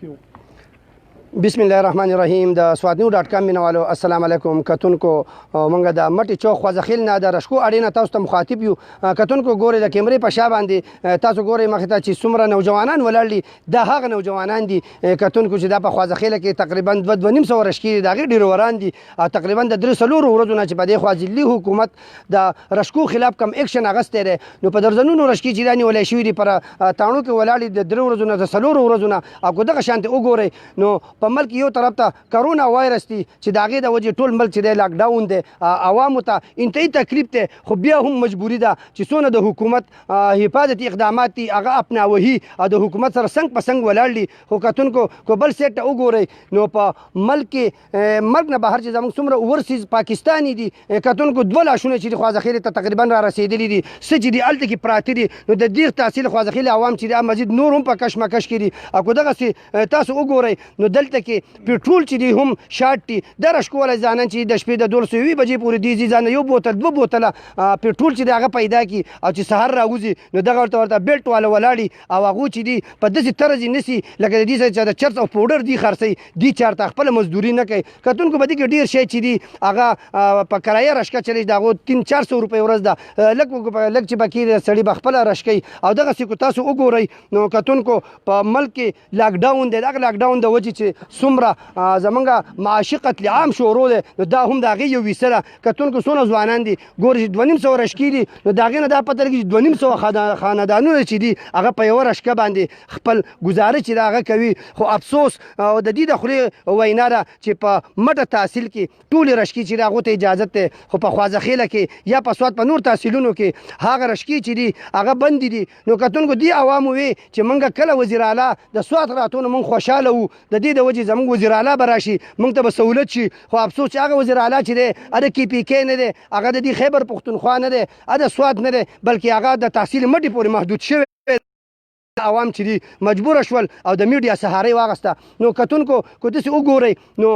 کیو. بسم الله الرحمن الرحیم. د سوادنیو.com مینوالو السلام علیکم. کتونکو مونږ د مټي چوک خوځخیل نه د رشکو اړینه تاسو ته مخاطب یو. کتونکو ګوري د کیمرې په شا باندې تاسو ګوري مخې ته چې څومره نوجوانان ولاړ دي. د هغه نوجوانان دي کتونکو چې د په خوځخیل کې تقریبا 2.5 رشکې دي. د ډیر وران دي تقریبا د 3 ورځو نه چې په دې خوځلي حکومت د رشکو خلاف کم اکشن اغسته ده. نو په درځنونو رشکې چې دانی ولې شوې دي پر تاڼو کې ولاړ دي د 3 ورځو نه د 4 ورځو نه. او دغه شانته وګوري نو په ملک یو طرف ته کرونا وایرس دی چې داغه د وجه ټول ملک چې د لاک ډاون دی عوامو ته انتهایی تکلیف ته خو بیا هم مجبوری ده چې څونه د حکومت حفاظتي اقدامات دي هغه اپناوهي او د حکومت سره څنګه په څنګه ولاړ دي. خو کتونکو کو بل سیټ وګورئ نو په ملک نه بهر چې زموږ څومره اورسیز پاکستانی دي کتونکو دوه لاشونه چې خوازخیل ته تقریبا را رسیدلی دي سچ دي الته کې پراته دي. نو د دې تحصیل خوازخیل عوام چې مزید نور هم په کشمکش کړي او دغه تاسو وګورئ نو دلته کې پټرول چې دی هم شارټ دي د رشکو ولې ځانن چې د شپې د 200 بجې پورې دی ځان یو بوتل دو بوتله پټرول چې هغه پیدا کی او چې سحر راوځي نو دغه ورته بیلټ والا ولاړی او هغه چې دی په داسې طرز نسی لکه د دې چې د چرس او پاوډر دی خرڅي دی چارته خپل مزدوري نه کوي. کتونکو به دي کې ډیر شي چې دی هغه په کرایه رشکه چلی دغه 300-400 روپۍ ورځ ده لک چې بکیر سړی بخپل رشکي او دغه سکو تاسو وګورئ نو کتونکو په ملک لاک ډاون دی. دغه لاک ډاون د وجه چې څومره زمونږ معاشي قتل عام شروع دی نو دا هم د هغې یو ویسه ده. کتونکو څونه ځوانان دي ګوري 2.5 رشکې دي نو د هغې نه دا پته لګي چې 2.5 خاندانونه چې دي هغه په یوه رشکه باندې خپل ګزاره چې د هغه کوي. خو افسوس او د دې د خولې وینا ده چې په مټه تحصیل کې ټولې رشکې چې د هغو ته اجازت دی خو په خوازخیله کې یا په سوات په نور تحصیلونو کې هغه رشکې چې دي هغه بندې دي. نو کتونکو دې عوامو وی چې موږ کله وزیر اعلی د سوات راتونه موږ خوشحاله وو د دې د وجې زموږ وزیر اعلی به راشي موږ ته به سهولت شي. خو افسوس چې هغه وزیر اعلی چې دی هغه د KPK نه دی هغه د دې خیبر پښتونخوا نه دی هغه د سوات نه دی بلکې هغه د تحصیل مټې پورې محدود شوی عوام چې دي مجبور شول او د میډیا سهاري واغسته. نو کتونکو کو داسې وګورئ نو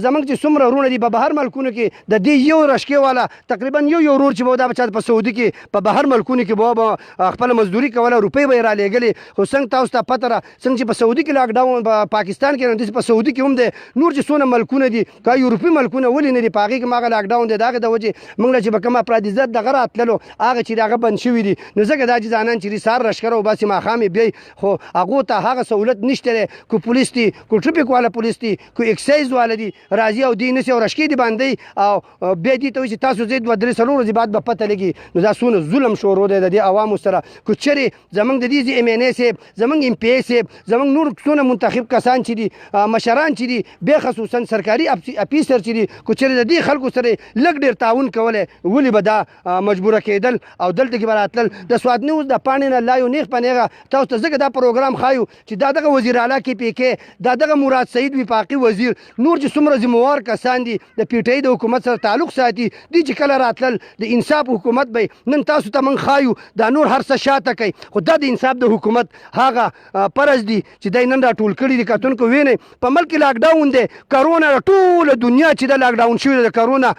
زموږ چې څومره ورونه دي په بهر ملکونو کې د دې یو رشکې والا تقریبا یو ورور چې به دا بچا په سعودي کې په بهر ملکونو کې به خپل مزدوري کوله روپۍ به یې رالېږلې. خو څنګه تاسو ته پته ده څنګه چې په سعودي کې لاک ډاون په پاکستان کې نه په سعودي کې هم دی نور چې څونه ملکونه دي که یورپي ملکونه ولې نه دي په هغې کې هغه لاک ډاون دی د هغې د وجې موږ له چې به کوم افرادي ضد دغه راتللو هغه چې د هغه بند شوي دي نو ځکه دا چې ځانان چې دي سهار رشکه وباسي ماښام یې بیایي خو هغو ته هغه سهولت نشته دی. کو پولیس دي کو ټرافیک والا پولیس دي کو اکسایز والا دي راځي او دی نسي او رشکې دي باندې او بیا دې ته وایي چې تاسو ځئ 2-3 ورځې بعد به پته لګي. نو دا څونه ظلم شروع دی د دې عوامو سره. کو چېرې زموږ د دې MNA صاحب زموږ MPA صاحب زموږ نور څونه منتخب کسان چې دي مشران چې دي بیا خصوصا سرکاري افیسر چې دي کو چېرې د دې خلکو سره لږ ډېر تعاون کولی ولې به دا مجبوره کېدل او دلته کې به راتلل. د سوات نیوز د پاڼې نه لا یو نیغ په نیغه تاسو ته ځکه دا پروګرام خایو چې دا دغه وزیر اعلی KPK دا دغه مراد سعید وفاقي وزیر نور چې څومره ذمہوار کسان دي د PTI د حکومت سره تعلق ساتي دي چې کله راتلل د انصاف حکومت به نن تاسو ته من خایو دا نور هر څه شاته کوي خو دا د انصاف د حکومت هغه پرز دي چې دای نن راټول کړي دي. کتونکو وینئ په ملک لاک ډاون دی کرونا ټوله دنیا چې د لاک ډاون شوې د کرونا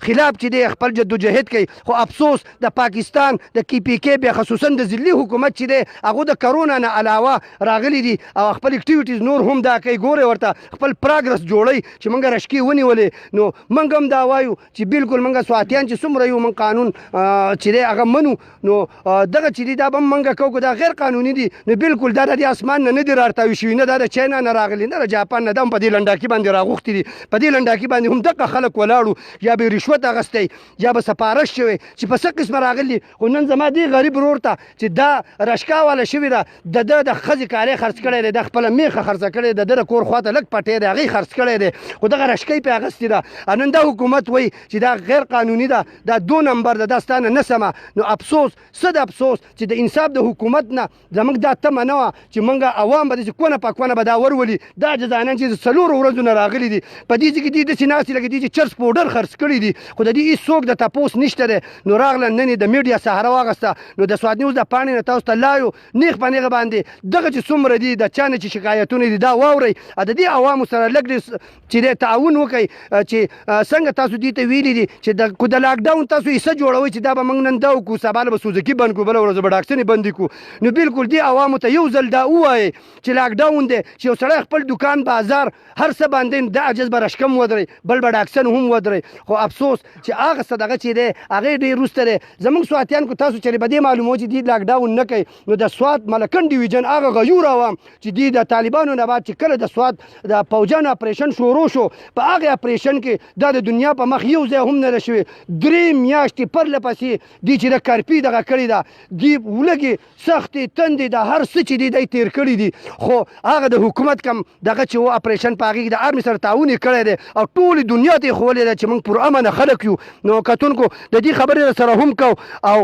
خلاف چې دی خپل جدوجهد کوي. خو افسوس د پاکستان د KPK بیا خصوصا د ذلي حکومت چې دی هغه د کرونا نه علاوه راغلي دي او خپل اکټیویټیز نور هم دا کوي. ګورئ ورته خپل پروګرس جوړئ چې موږ رشکې ونیولې نو موږ هم دا وایو چې بالکل موږ سواتیان چې څومره یو موږ قانون چې دی هغه منو نو دغه چې دی دا به موږ کوو دا غیر قانوني دي نو بالکل دا د اسمان نه دي رارتاوي شوي نه دا د چاینا نه راغلي نه د جاپان نه دا هم په دې لنډاکي باندې راغوښتي دي. په دې لنډاکي باندې هم دغه خلک ولاړو یا به رشوت اخیستی یا به سپارش شوی چې په څه قسمه راغلي. خو نن زما دې غریب ورور ته چې دا رشکه والا شوې ده د ښځې کالي خرڅ کړی دی د خپله میخه خرڅه کړې ده د کور خواته لږ پټی دی هغې خرڅ کړی دی خو دغه رشکۍ پې اخیستې ده. نن دا حکومت وایي چې دا غیر قانوني ده دا 2 نمبر ده دا ستا نه سمه. نو افسوس څه د افسوس چې د انصاف د حکومت نه زموږ دا تمه نه وه چې موږ عوام به داسې کونه په کونه به دا ورولي دا جزانان چې 4 ورځو نه راغلي دي په دې ځای کې دي داسې ناستې لکه دي چې چرس پوډر خرڅ کړي دي خو د دې هېڅوک د تپوس نشته دی. نو راغله نن یې د میډیا سهاره واغسته نو د سواد نیوز د پاڼې نه تاسو ته لا یو نیغ په نیغه باندې دغه چې څومره دي د چا نه چې شکایتونه دي دا واورئ د دې عوامو سره لږ چې دی تعاون وکړئ چې څنګه تاسو دې ته ویلي دي چې د لاکډاون تاسو حصه جوړوئ چې دا به موږ نن دا وکړو سبا به سوزکي بند کړو بله ورځ به ډاکسنې بندې کړو نو بالکل دې عوامو ته یو ځل دا ووایئ چې لاکډاون دی چې یو سړی خپل دکان بازار هر څه باندې دا عجز به رشکم ودرئ بل به ډاکسن هم ودرئ خو افسوس چې هغه څه دغه چې دی هغې ډېر وروسته دی زموږ سواتیان کو تاسو چې به دې معلومو چې دوی لاکډاون نه کوي نو د سوات ملکن ډیویژن هغه غیور عوام چې دوی د طالبانو نه بعد چې کله د سوات د پوجانو اپریشن شروع شو په هغې اپریشن کې دا د دنیا په مخ یو ځای هم نه ده شوې 3 میاشتې پرله پسې دوی چې د کارپي دغه کړې ده دوی ولږې سختې تندې د هر څه چې دی تیر کړي دي خو هغه د حکومت کم دغه چې و اپریشن په هغې کې د آرمي سره تعاون یې کړی دی او ټولې دنیا ته یې ښوولې ده چې موږ پرامنه خلک یو نو کتونکو د دې خبرې سره هم کو او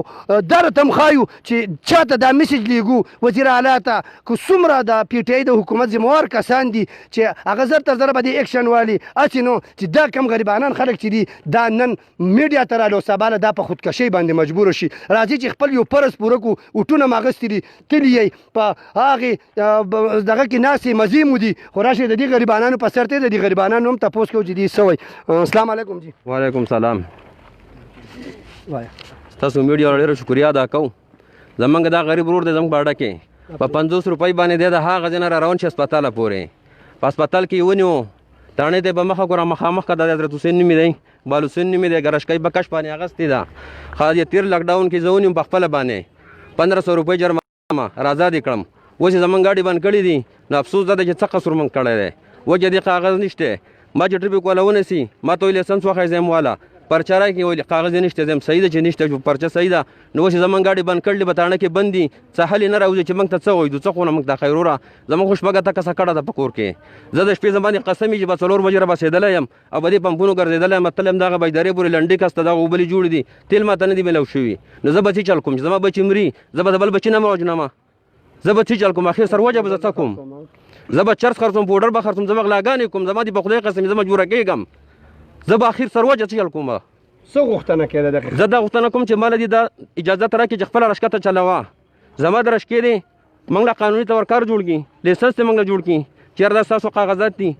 دا راته هم ښایو چې چاته دا میسج لیږو وزیر اعلی ته که څومره د پی ټي آی د حکومت ذمهوار کسان دي چې هغه زر تر زره به دې ایکشن والي هسې نو چې دا کم غریبانان خلک چې دي دا نن میډیا ته رالو سبا له دا په خودکشۍ باندې مجبوره شي راځي چې خپل یو فرض پوره کړو اوټونه م اخیستي دي تلي یې په هغې دغه کې ناستې مزې مو دي خو راشئ د دې غریبانانو په سر ته د دې غریبانانو هم تپوس کوو چې دې څه وایي السلام علیکم جی وعلیکم سلام وایه تاسو میډیا ډېره شکریا ادا کوو زمونږ دا غریب ورور دی زموږ باډه کې په 50 روپۍ باندې دی د هغه ځای نه را روان شي هسپتاله پورې په هسپتال کې یې ونیو تاڼې ته به مخه کړو مخامخ که د حضرت حسین نومې دی بالحسین نومې دی ګرشکۍ بکش باندې اغستې ده ښه د تېر لاکډاون کې زه ونیوم په خپله باندې 1500 روپۍ جرمانه راازاد یې کړم اوس چې زمونږ ګاډي بند کړي دي نو افسوس دا دی چې څه قصور موږ کړی دی وجه دې کاغذ نشته ما چې ټریفیک والا ونیسي ما ته ویل لایسنس وښایه زیم والا پرچه راکړي ویل کاغذ یې نشته زیم صحیح ده چې نشته پرچه صحیح ده نو اوس چې زمونږ ګاډي بند کړلې به تاڼه کې بند دي څه حل یې نه راوځي چې موږ ته څه وایدو څه خو نه موږ ته خیر وروره زموږ خو شپږ اتۀ کسه کډه ده په کور کې زه د شپې زمانې قسم وي چې به 4 بجې رابسېدلی یم او به دې پمپونو ګرځېدلی یم تللی یم دغه بجدرې پورې لنډې کس ته دغه اوبه جوړې دي تیل ماته نه دي میلاو شوي نو زه به څه چل کوم چې زما بچي مري زه به د بل بچي نه موجنمه زه به څه چل کوم اخر سر وجه به زه څه کوم زه به چرس خرڅوم پوډر به خرڅوم زه به غلاګانې کوم زما دې په خدای قسم زه مجبوره کېږم زه به اخر سر وجه څه چل کوم څه غوښتنه کېده دقیقه زه دا غوښتنه کوم چې ماله دې دا اجازت راکړي چې خپله رشکه ته چلوه زما د رشکې دی موږ له قانوني طور کار جوړ کړي لیسنس دې موږ له جوړ کړي چېرته دا ستاسو کاغذات دي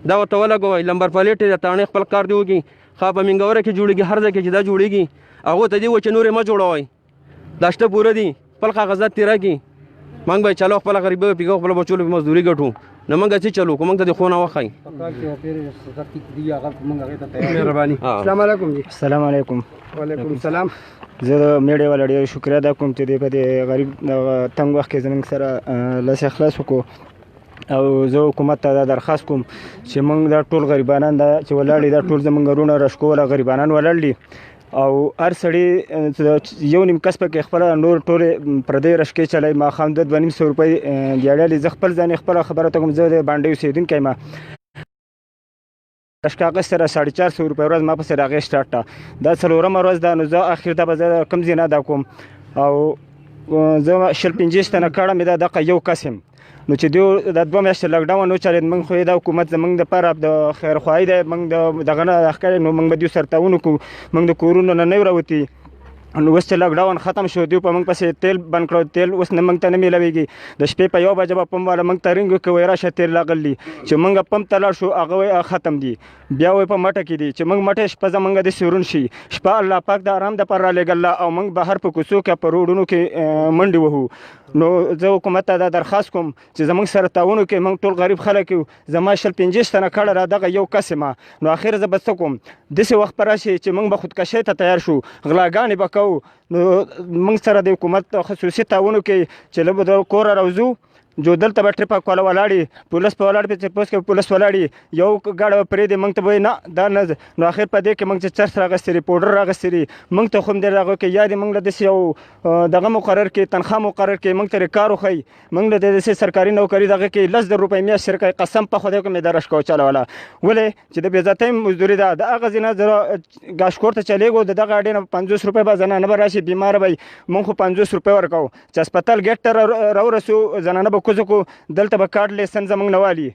دا ورته ولګوئ لمبر پلیټ یې د تاڼې خپل کار دې وکړي ښه په منګوره کې جوړېږي هر ځای کې چې دا جوړېږي هغو ته دې وایي چې نورې مه جوړوئ دا شته پوره دي خپل کاغذات ترې راکړي موږ به یې چلو خپله غریبۍ پیږو خپله بچو له مزدوري ګټو نو موږ څه چلو که موږ ته دې خونه وښایي مهرباني السلام علیکم جی السلام علیکم وعلیکم السلام زه د میډیا والا ډېر شکریه ادا کوم چې په دې غریب تنګ وخت کې زموږ سره لاس خلاص وکړو او زه حکومت ته دا درخواست کوم چې موږ دا ټول غریبانان دا چې ولاړ دي دا ټول زموږ وروڼه رشکو والا غریبانان ولاړ دي او هر سړی یو نیم کس پکې خپله نور ټولې پردۍ رشکې چلوي ماښام 200 روپۍ دیاړلې زه خپل ځان خپله خبره ته کوم زه د بانډۍ اوسېدونکی یم رشکه اخیستې را 450 روپۍ ورځ ما پسې د هغې سټارټ ده دا 4مه ورځ ده نو زه اخر ته به زه کوم ځای نه ادا کوم او زه 50 تنه کړه مې دا دغه یو کس یم نو چې دوی د 2 میاشتې لاکډاون وچلېد موږ خو دا حکومت زموږ دپاره د خیرخواهي دی موږ دغه نه ښکاري نو موږ به دوی سره تعاون وکړو موږ د کورونو نه نه راوتي نو اوس چې لاکډاون ختم شو دوی په موږ پسې تیل بند کړو تیل اوس نه موږ ته نه میلاویږي د شپې په 1 بجه به پمپ والا موږ ته رنګ وکړي وایي راشه تیل راغلی چې موږ پمپ ته لاړ شو هغه وایي ختم دي بیا وایي په مټه کې دي چې موږ مټه شپه زموږ داسې ورون شي شپه الله پاک د آرام دپاره رالیږله او موږ بهر په کوڅو کې په روډونو کې منډې وهو نو زه حکومت ته دا درخواست کوم چې زموږ سره تعاون وکړي موږ ټول غریب خلک یو زما 50 تنه کړه را دغه یو کس یم نو اخر زه به څه کوم داسې وخت به راشي چې موږ به خودکشۍ ته تیار شو غلاګانې به کوو نو موږ سره د حکومت خصوصي تعاون وکړي چې لږ به د کوره راوځو جو دلته به ټریپک والا ولاړي پولیس په ولاړ په پوس کې پولیس ولاړي یو ګاډه پرېږدي موږ ته به نه دا نه نو اخر په دې کې موږ چې چرس راغستې دي پوډر راغستې دي موږ ته خو هم دې راغو کې یا دې موږ له داسې یو دغه مقرر کې تنخواه مقرر کې موږ ته کار وښیي موږ له داسې سرکاري نوکري دغه کې 10,000 روپۍ میاشت شرکۍ قسم په خدای کوم مې دا رشکه وچلوله ولې چې د بېعزتۍ مزدوري ده د هغه ځای نه زه ګاشکور ته چلېږو د دغه اډې نه 50 روپۍ به زنانه به راشي بیماره به موږ خو 50 روپۍ ورکوو چې هسپتال ګېټ ته راورسو زنانه به کوزه کو دلته به کارډ لیسن زموږ نه والي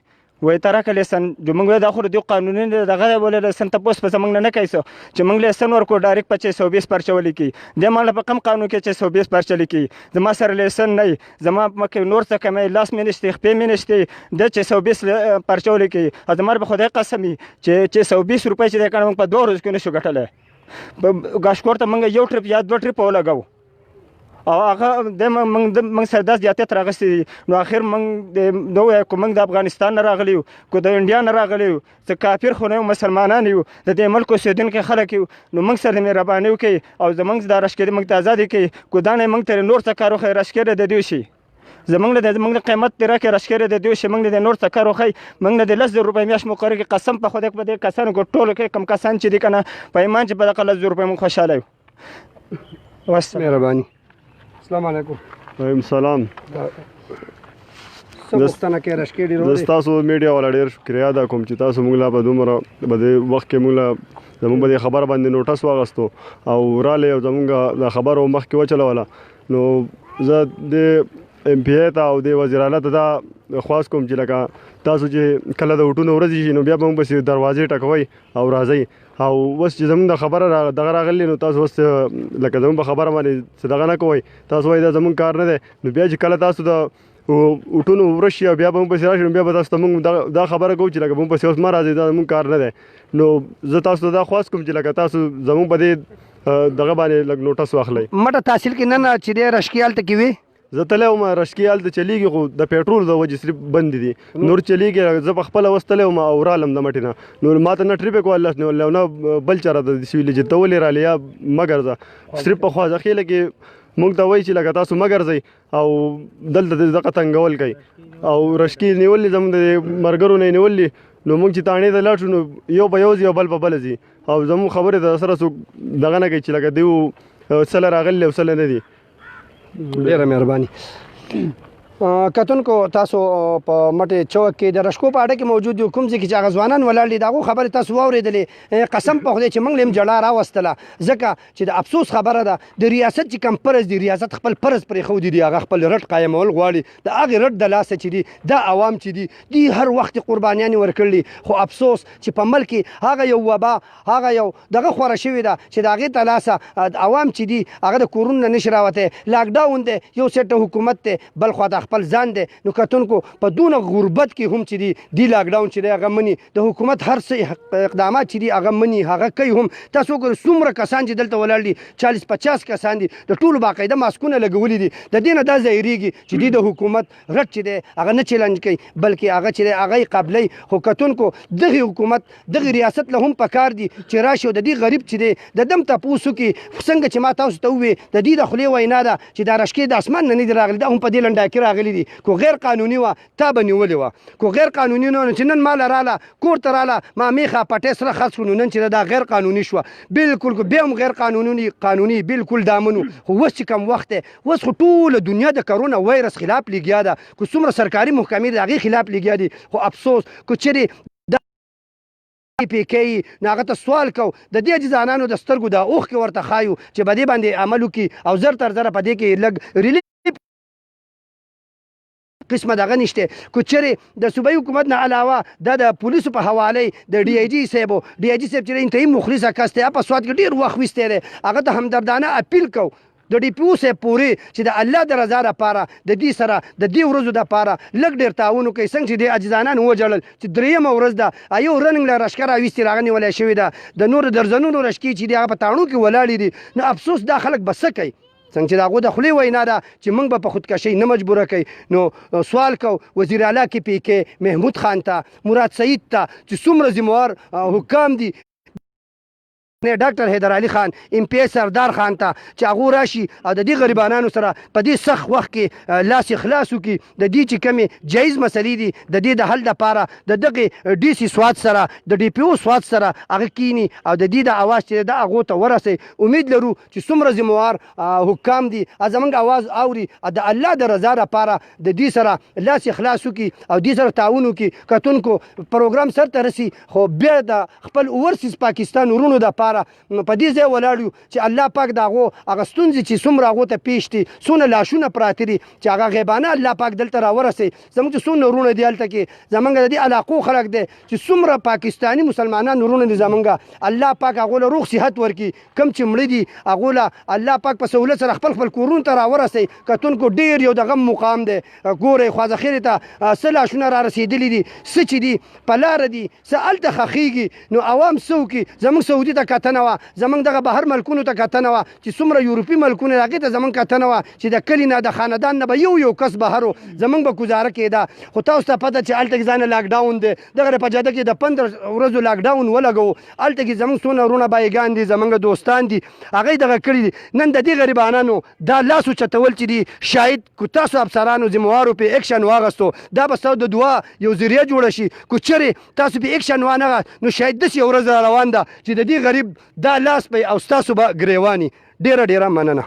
وای ترک لیسن جو موږ دا خو د قانوني دغه ولې لیسن تاسو په موږ نه کوي چې موږ لیسن ورکو ډایرکټ په 620 پرچه ولیکي د مال په کم قانون کې 620 پرچه لیکي زما سره لیسن نه زما مکه نور څه کمې لاس مینشتي خپې مینشتي د 620 پرچه ولیکي ازمر به خدای قسمی چې 620 روپۍ چې کنه په 2 ورځې کې نشو ګټلې ګاشکور ته موږ یو ټریپ یا 2 ټریپ ولګاو او هغه د موږ سره داس زیاتې تر راغستې نو اخر موږ د دوه کوم د افغانستان نه راغلیو کو د انډیا نه راغلیو چې کافر خو نه مسلمانان یو د دې ملک اوسیدونکو خلک یو نو موږ سره مهرباني وکړي او زموږ د راشکې موږ ته ازادي کوي کو دا نه موږ تر نور څه کارو خیر راشکې د دیو شي زمونږ د قیمت تر کې راشکې د دیو شي موږ د نور څه کارو خی موږ د 10 روپۍ میاش مقرر کې قسم په خدای په دې کسانو کو ټولو کې کم کسان چې دي کنه په ایمان چې په 10 روپۍ موږ خوشاله یو واسطه مهرباني السلام علیکم وعلیکم السلام سمستانه کې راشکې ډیرو د تاسو میډیا والا ډیر شکریا ادا کوم چې تاسو موږ لا په دومره بده وخت کې موږ زموږ په خبر باندې نوټس واغستو او رااله او زموږ د خبرو مخ کې وچلوله نو زه د ام پی ای ته او د وزیر اعلی ته دا خواست کوم چې لکه تاسو چې کله د وټونو ورځ شي نو بیا موږ بس دروازې ټکوي او راځي او وس چې زموږ د خبره دغه راغلی نو تاسو وس لکه زموږ په خبره باندې دغه نه کوئ تاسو وایي دا زموږ کار نه دی نو بیا چې کله تاسو د وټونو ورشي او بیا به موږ پسې راشو بیا به تاسو ته موږ دا خبره کوو چې لکه موږ پسې اوس مه راځئ دا زموږ کار نه دی نو زه تاسو ته دا خواست کوم چې لکه تاسو زموږ په دې دغه باندې لږ نوټس واخلئ مټه تحصیل کې نه چې د راشکې هلته کې وي زه تللی وم رشکې هلته چلیږي خو د پیټرول د وجې صرف بند دي نور چلیږي زه په خپله اوس تللی وم او رالم د مټې نه نو ما ته نه ټریپ یې کولی نه بل چاره د سویلې چې ته ولې رالې یا مه ګرځه صرف په خوازخیله کې موږ ته وایي چې لکه تاسو مه ګرځئ او دلته دغه تنګول کوي او رشکې نیولې زموږ د ملګرو نه یې نیولې نو موږ چې تاڼې ته لاړ شو نو یو په یو ځي او بل په بله ځي او زموږ خبرې ته سره څوک دغه نه کوي چې لکه دیو سله راغلي او سله نه دي ډیره مهرباني کتونکو تاسو په مټې چوک کې د رشکو په اړه کې موجود یو کوم ځای کې چې هغه ځوانان ولاړ دي دغه خبرې تاسو واورېدلې قسم په خدای چې موږ لیم جړه راوستله ځکه چې د افسوس خبره ده د ریاست چې کم فرض دی ریاست خپل فرض پرېښودی دي هغه خپل رټ قایمول غواړي د هغې رټ د لاسه چې دي دا عوام چې دي هر وخت قربانیانې ورکړلي خو افسوس چې په ملک کې هغه یو وبا هغه یو دغه خوره شوې ده چې د هغې ته لاسه عوام چې دي هغه د کورونو نه نشي راوتی لاکډاون دی یو سیټه حکومت دی بل خوا د خپل ځان دی نو کتونکو په دونه غربت کې هم چې دی لاکډاون چې دی هغه مني د حکومت هر څه اقدامات چې دي هغه مني هغه کوي هم تاسو وګورئ څومره کسان چې دلته ولاړ دي 40-50 کسان دي د ټولو باقاعده ماسکونه لګولي دي د دې نه دا ظاهرېږي چې دی د حکومت رټ چې دی هغه نه چیلنج کوي بلکې هغه چې دی هغه یې قبلوي خو کتونکو دغه حکومت دغه ریاست له هم پکار دي چې راشي او د دې غریب چې دی د دم تپوس وکړي څنګه چې ما تاسو ته وویل د دې د خولې وینا ده چې دا رشکې د اسمان نه دي راغلي دا هم په دې لنډه کې راغلي دي کو غیر قانوني وه تا به نیولې وه کو غیر قانوني نه چې نن ماله راله کور ته راله ما میخه پټې سره خرڅ کړو نو نن چې دا غیر قانوني شوه بالکل بیا هم غیر قانوني بالکل دا منو خو اوس چې کم وخت دی اوس خو ټوله دنیا د کرونا وایرس خلاف لګیا ده که څومره سرکاري محکمې د هغې خلاف لګیا دي خو افسوس که چېرې پې نو هغه ته سوال کو د دې عاجزانانو د سترګو د اوښکې ورته ښایو چې په دې باندې عمل وکړي او زر تر زره په دې کې لږ ریلیف قسمه دغه نشته که چېرې د صوبایي حکومت نه علاوه دا د پولیسو په حواله د ډي آی جي صاحب چې انتهایي مخلصه کس دی په سواد کې ډېر وخت ویستی دی هغه ته همدردانه اپیل کو د ډي پي او صاحب پورې چې د الله د رضا لپاره د دې سره د دې ورځو دپاره لږ ډېر تعاون وکړي څنګه چې دې عاجزانان وجړل چې درېیمه ورځ ده یو رنګ له رشکه راویستې راغه نیولی شوې ده د نورو درځنونو رشکې چې دي هغه په تاڼو کې ولاړې دي نو افسوس دا خلک به څه کوي څنګه چې د هغو د خولې وینا ده چې موږ به په خودکشۍ نه مجبوره کوي نو سوال کو وزیر اعلی کې پی کې محمود خان ته مراد سعید ته چې څومره ذمهوار حکام دي ډاکټر حیدر علي خان ام پی سردار خان ته چې هغه راشي او د دې غریبانو سره په دې سخت وخت کې لاس خلاص وکړي د دې چې کومې جایز مسلې دي د دې د حل لپاره د دغه ډي سي سواد سره د ډي پی او سواد سره هغه کینی او د دې د اواز چې د هغو ته ورسي امید لرو چې څومره ذمهوار حکام دي زموږ اواز اوري د الله د رضا لپاره د دې سره لاس خلاص وکړي او دې سره تعاون وکړي کتونکو پروګرام سرته رسي خو بیا د خپل اورسیز پاکستان ورونو د لپاره په دې ځای ولاړ یو چې الله پاک د هغو هغه ستونزې چې څومره هغو ته پیش دي څونه لاشونه پراته دي چې هغه غیبانه الله پاک دلته راورسوي زموږ چې څومره وروڼه دي هلته کې زمونږ د دې علاقو خلک دی چې څومره پاکستاني مسلمانان وروڼه دي زمونږ الله پاک هغو له روغ صحت ورکړي کم چې مړه دي هغو له الله پاک په سهولت سره خپل کورونو ته راورسوي کتونکو ډېر یو د غم مقام دی ګورئ خوازخیلې ته څه لاشونه را رسېدلي دي څه چې دي په لاره دي څه هلته ښخېږي نو عوام څه وکړي زموږ سعودي ته کتنه وه زموږ دغه بهر ملکونو ته کتنه وه چې څومره یورپي ملکونه هغې ته زموږ کتنه وه چې د کلي نه د خاندان نه به یو کس بهر و زموږ به ګزاره کېده خو تاسو ته پته چې هلته کې ځانه لاکډاون دی دغه په جاده کې د 15 ورځو لاکډاون ولګوو هلته کې زموږ څونه وروڼه بایګان دي زموږ دوستان دي هغوی دغه کړي دي نن د دې غریبانانو دا لاس اوچتول چې دي شاید کو تاسو افسرانو ذموارو په اکشن واغستو دا به ستاسو د دعا یو ذریعه جوړه شي کو چېرې تاسو په اکشن وانه نو شاید داسې یو ورځ روان ده چې د دې غریب دا لاس به او ستاسو به ګریواني ډېره مننه